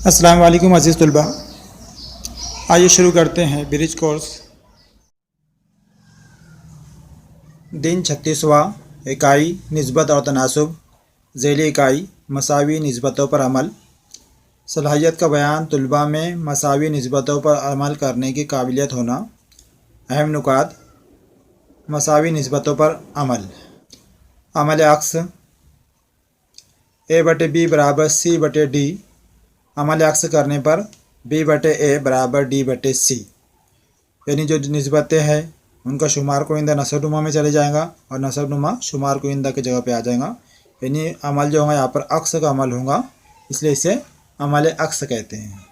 अस्सलाम वालेकुम अज़ीज़ तलबा। आइए शुरू करते हैं ब्रिज कोर्स। दिन 36वां। इकाई निस्बत और तनासुब। ज़ैली इकाई मसावी निस्बतों पर अमल। सलाहियत का बयान तलबा में मसावी निस्बतों पर अमल करने की काबिलियत होना। अहम नुकात। मसावी निस्बतों पर अमल। अमल अक्स A/B बराबर C/D। अमल अक्स करने पर B/A बराबर D/C, यानी जो निस्बतें हैं उनका शुमार कोइंदा नसबनुमा में चले जाएगा और नसबनुमा शुमार कोइंदा की जगह पे आ जाएगा। यानी अमल जो होगा यहाँ पर अक्स का अमल होगा, इसलिए इसे अमल अक्स कहते हैं।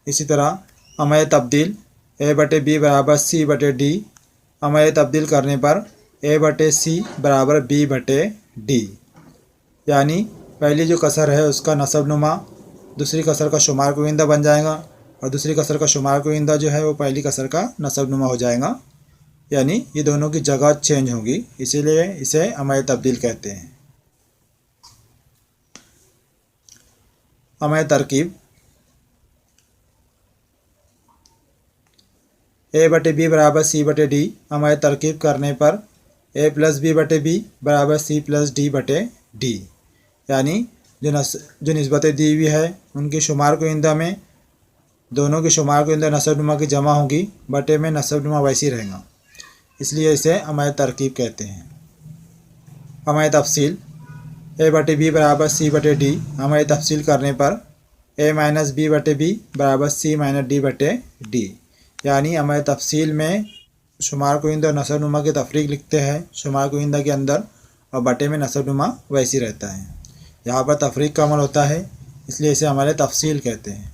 इसी तरह अमल तब्दील A/B बराबर C/D। अमल तब्दील करने पर A/C बराबर B/D, यानी पहली जो कसर है उसका नसबनुमा दूसरी कसर का शुमार कोइंदा बन जाएगा और दूसरी कसर का शुमार कोइंदा जो है वो पहली कसर का नसबनुमा हो जाएगा, यानी ये दोनों की जगह चेंज होगी, इसीलिए इसे अमल तब्दील कहते हैं। अमल तरकीब A/B बराबर C/D। अमल तरकीब करने पर A+B/B बराबर C+D/D, यानी जो निस्बतें दी हुई है उनकी शुमार कोइंदा में दोनों की शुमार कोइंदा नसबनुमा की जमा होगी, बटे में नसबनुमा वैसी रहेगा, इसलिए इसे अमल तरकीब कहते हैं। अमल तफसील A/B बराबर C/D। अमल तफसील करने पर A-B/B बराबर C-D/D, यानी अमल तफसील में शुमार कोइंदा और नसबनुमा की तफरीक लिखते हैं शुमार कोइंदा के अंदर और बटे में नसबनुमा वैसी रहता है। यहाँ पर तफरीक का अमल होता है, इसलिए इसे अमल तफसील कहते हैं।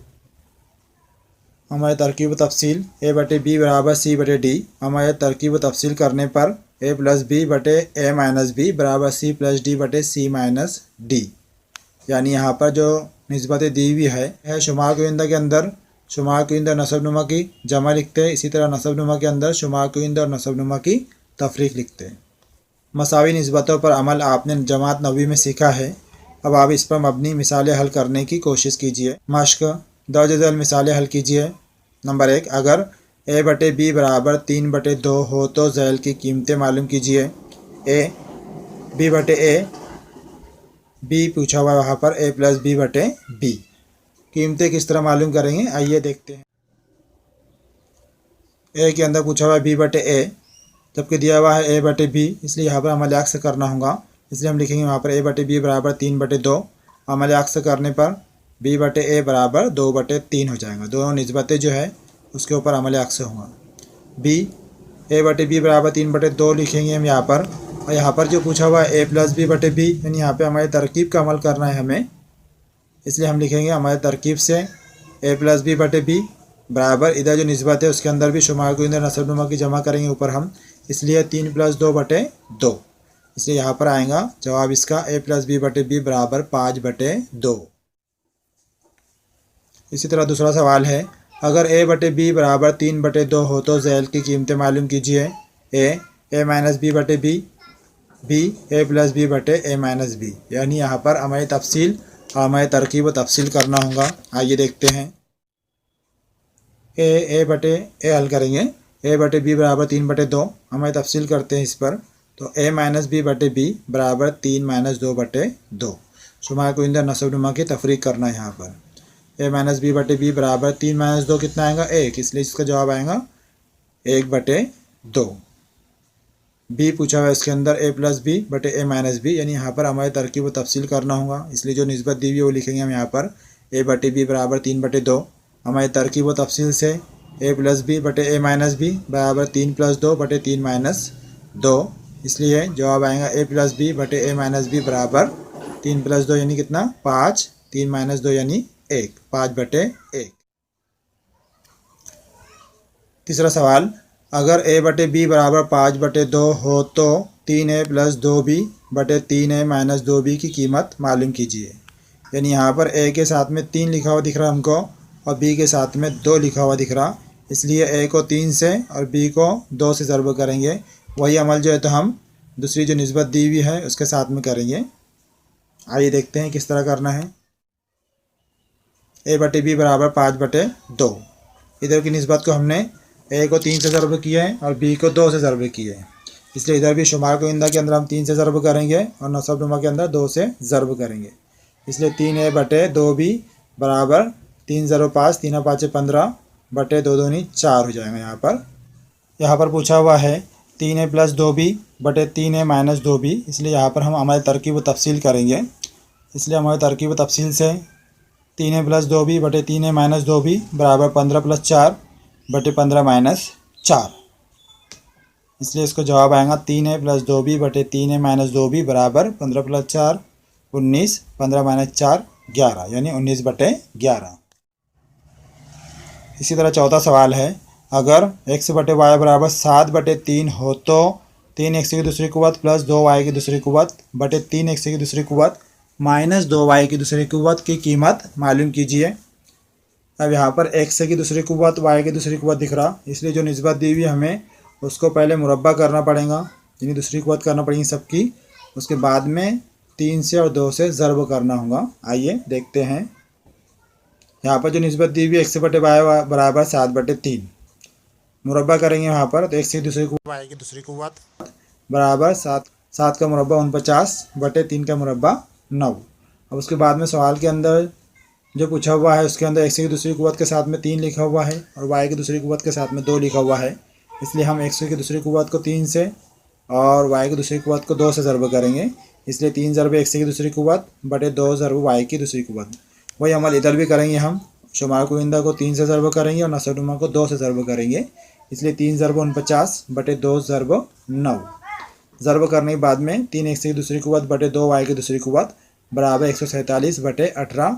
अमल तरकीब तफसील A/B बराबर C/D। अमल तरकीब तफसील करने पर A+B/A-B बराबर C+D/C-D, यानी यहाँ पर जो निस्बतें दी हुई है शुमार कोइंदा के अंदर शुमार कोइंदा और नसबनुमा की जमा लिखते हैं, इसी तरह नसबनुमा के अंदर शुमार कोइंदा और नसबनुमा की तफरीक लिखते हैं। मसावी निस्बतों पर अमल आपने जमात नवी में सीखा है, अब आप इस पर मबनी मिसालें हल करने की कोशिश कीजिए। मश्क दर्ज झेल मिसालें हल कीजिए। नंबर 1, अगर A/B बराबर 3/2 हो तो झेल की कीमतें मालूम कीजिए। A B/A, B पूछा हुआ है वहाँ पर A+B/B। कीमतें किस तरह मालूम करेंगे आइए देखते हैं। A के अंदर पूछा हुआ है B/A, जबकि दिया हुआ है A/B, इसलिए यहाँ पर अमल अक्स करना होगा, इसलिए हम लिखेंगे वहाँ पर A/B बराबर 3/2। अमल अक्स करने पर B/A बराबर 2/3 हो जाएगा। दोनों निस्बतें जो है उसके ऊपर अमल अक्स होगा। B A/B बराबर 3/2 लिखेंगे हम यहाँ पर, और यहाँ पर जो पूछा हुआ है A+B/B, यानी यहाँ पे हमारे तरकीब का अमल करना है हमें, इसलिए हम लिखेंगे हमारे तरकीब से A+B/B बराबर इधर जो निस्बत है उसके अंदर भी शुमार कोइंदा नसबनुमा की जमा करेंगे ऊपर हम, इसलिए 3 + 2/2, इसलिए यहाँ पर आएगा जवाब इसका A+B/B बराबर 5/2। इसी तरह दूसरा सवाल है, अगर A/B बराबर 3/2 हो तो झेल की कीमतें मालूम कीजिए। A-B/B, B A+B/A-B, यानी यहाँ पर अमल तफसील और अमल तरकीब व तफसील करना होगा। आइए देखते हैं। A हल करेंगे। A/B बराबर 3/2, अमल तफसील करते हैं इस पर, तो A-B/B बराबर 3 - 2/2। शुमार कोइंदा नसबनुमा की तफरीक करना है यहाँ पर। A-B/B बराबर 3 - 2 कितना आएगा 1, इसलिए इसका जवाब आएगा 1/2। B पूछा हुआ है इसके अंदर A+B/A-B, यानी यहाँ पर हमारे तरकीब व तफसील करना होगा, इसलिए जो निस्बत दी हुई है वो लिखेंगे हम यहाँ पर A/B बराबर 3/2। हमारे तरकीब व तफसील से A+B/A-B बराबर 3 + 2/3 - 2, इसलिए जवाब आएगा A+B/A-B बराबर 3 + 2 यानी कितना 5, 3 - 2 यानी 1, 5/1। तीसरा सवाल, अगर A/B बराबर 5/2 हो तो 3A + 2B/3A - 2B की कीमत मालूम कीजिए। यानी यहाँ पर A के साथ में 3 लिखा हुआ दिख रहा हमको और B के साथ में 2 लिखा हुआ दिख रहा, इसलिए A को 3 से और B को 2 से ज़र्ब करेंगे। वही अमल जो है तो हम दूसरी जो निस्बत दी हुई है उसके साथ में करेंगे। आइए देखते हैं किस तरह करना है। ए बटे बी बराबर 5/2। इधर की निस्बत को हमने ए को 3 से ज़र्ब किया है और बी को 2 से ज़र्ब किया है, इसलिए इधर भी शुमार कुइंदा के अंदर हम 3 से ज़र्ब करेंगे और नसबनुमा के अंदर 2 से ज़र्ब करेंगे। इसलिए 3a/2b बराबर 3 ज़रो 5, 3 5 15 बटे 2 दूनी 4 हो जाएगा। यहाँ पर पूछा हुआ है 3a + 2b बटे 3a - 2b, इसलिए यहाँ पर हम हमारे तरकीब व तफसील करेंगे। इसलिए हमारे तरकीब व तफसील से 3a + 2b बटे 3a - 2b बराबर 15 + 4 बटे 15 - 4। इसलिए इसको जवाब आएगा 3a + 2b बटे 3a - 2b बराबर 15 + 4 19, 15 - 4 11, यानी 19/11। इसी तरह चौथा सवाल है, अगर x बटे वाई बराबर 7/3 हो तो 3x की दूसरी कुव्वत प्लस 2y की दूसरी कुव्वत बटे 3x की दूसरी कुव्वत माइनस 2y की दूसरी कुव्वत की कीमत मालूम कीजिए। अब यहाँ पर x की दूसरी कुव्वत y की दूसरी कुव्वत दिख रहा, इसलिए जो निस्बत दी हुई हमें उसको पहले मुरब्बा करना पड़ेगा, यानी दूसरी कुव्वत करना पड़ेगी सबकी, उसके बाद में 3 से और 2 से ज़र्ब करना होगा। आइए देखते हैं। यहाँ पर जो निस्बत दी हुई x बटे वाई बराबर 7/3, मुरब्बा करेंगे यहाँ पर, तो x की दूसरी कुव्वत y की दूसरी कुव्वत बराबर 7 का मुरब्बा 49 बटे 3 का मुरब्बा 9। अब उसके बाद में सवाल के अंदर जो पूछा हुआ है उसके अंदर x की दूसरी कुव्वत के साथ में 3 लिखा हुआ है और y की दूसरी कुव्वत के साथ में 2 लिखा हुआ है, इसलिए हम x की दूसरी कुव्वत को 3 से और y की दूसरी कुव्वत को 2 से ज़र्ब करेंगे। इसलिए 3 ज़र्ब x की दूसरी कुव्वत बटे 2 ज़र्ब y की दूसरी कुव्वत। वही अमल इधर भी करेंगे, हम शुमार कुइंदा को 3 से ज़र्ब करेंगे और नसबनुमा को 2 से ज़र्ब करेंगे। इसलिए 3 ज़र्ब 49 बटे 2 ज़र्ब 9। ज़र्ब करने के बाद में 3x की दूसरी कुव्वत बटे 2y की दूसरी कुव्वत बराबर 147 बटे 18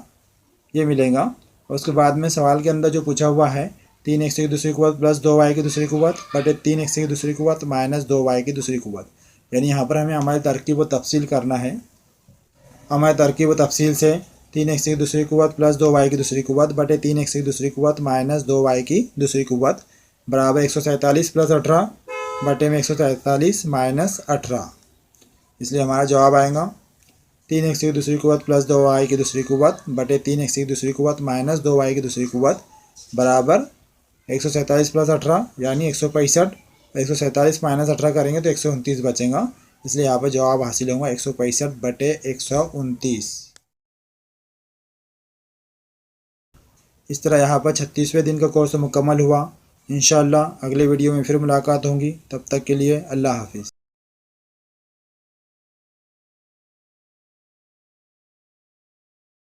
ये मिलेगा। और उसके बाद में सवाल के अंदर जो पूछा हुआ है 3x की दूसरी कुव्वत प्लस 2y की दूसरी कुव्वत बटे 3x की दूसरी कुव्वत माइनस 2y की दूसरी कुव्वत, यानी यहाँ पर हमें हमारी तरकीब व तफसील करना है। हमारे तरकीब व तफसील से 3x की दूसरी कुव्वत प्लस 2y की दूसरी कुव्वत बटे 3x की दूसरी कुव्वत माइनस 2y की दूसरी कुव्वत बराबर 147 + 18 बटे में 147 माइनस 18। इसलिए हमारा जवाब आएगा 3x की दूसरी कुव्वत प्लस 2y की दूसरी कुव्वत बटे 3x की दूसरी कुव्वत माइनस 2y की दूसरी कुव्वत बराबर 147 + 18 यानी 165। 147 माइनस 18 करेंगे तो 129 बचेगा, इसलिए यहाँ पर जवाब हासिल होगा 165 बटे 129। इस तरह यहाँ पर 36वें दिन का कोर्स मुकम्मल हुआ। इंशाअल्लाह अगले वीडियो में फिर मुलाकात होगी, तब तक के लिए अल्लाह हाफिज़।